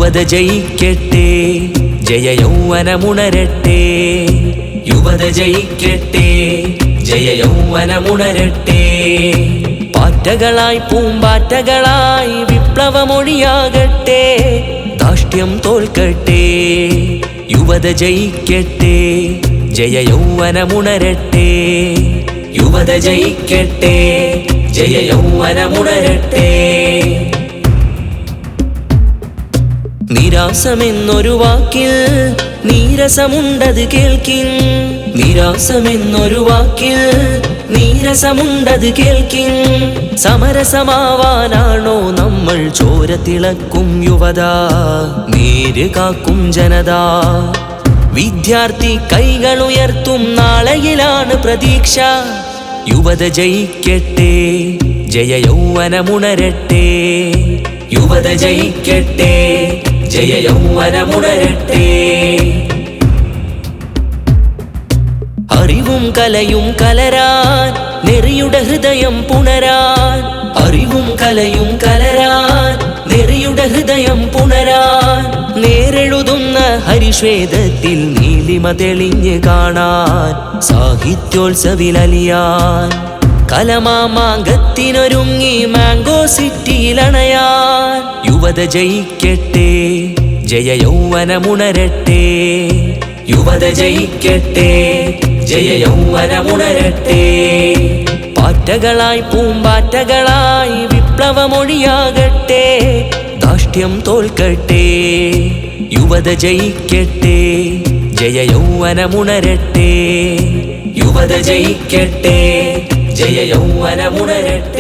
യുവത ജയിക്കട്ടെ, ജയ യൗവനമുണരട്ടെ. യുവത ജയിക്കട്ടെ, ജയ യൗവനമുണരട്ടെ. പാറ്റകളായി പൂമ്പാറ്റകളായി വിപ്ലവമൊഴിയാകട്ടെ, ധാർഷ്ട്യം തോൽക്കട്ടെ. യുവത ജയിക്കട്ടെ, ജയ യൗവനമുണരട്ടെ. യുവത ജയിക്കട്ടെ, ജയ യൗവനമുണരട്ടെ. നിരാസമെന്നൊരു വാക്കിൽ നീരസമുണ്ടത് കേൾക്കിൻ. നിരാസമെന്നൊരു വാക്കിൽ നീരസമുണ്ടത് കേൾക്കിൻ. സമരസമാവാനാണോ നമ്മൾ ചോര തിളക്കും യുവത, നീര് കാക്കും ജനത. വിദ്യാർത്ഥി കൈകളുയർത്തും നാളെയിലാണ് പ്രതീക്ഷ. യുവത ജയിക്കട്ടെ, ജയ യൗവനമുണരട്ടെ. യുവത ജയിക്കട്ടെ, ജയ യൗവനമുണരട്ടെ. അറിവും കലയും കലരാൻ നെറിയുടെ ഹൃദയം പുണരാൻ. അറിവും കലയും കലരാൻ നെറിയുടെ ഹൃദയം പുണരാൻ. നേരെഴുതുന്ന ഹരിശ്വേതത്തിൽ നീലിമ തെളിഞ്ഞ് കാണാൻ. സാഹിത്യോത്സവിലലിയാൻ കലമാമാങ്കത്തിനൊരുങ്ങി മാംഗോ സിറ്റിയിലണയാൻ. യുവത ജയിക്കട്ടെ, ജയ യൗവനമുണരട്ടെ. യുവത ജയിക്കട്ടെ, ജയ യൗവനമുണരട്ടെ. പാറ്റകളായി പൂമ്പാറ്റകളായി വിപ്ലവമൊഴിയാകട്ടെ, ധാർഷ്ട്യം തോൽക്കട്ടെ. യുവത ജയിക്കട്ടെ, ജയ യൗവനമുണരട്ടെ. യുവത ജയിക്കട്ടെ, ജയ യൗവനമുണരട്ടെ.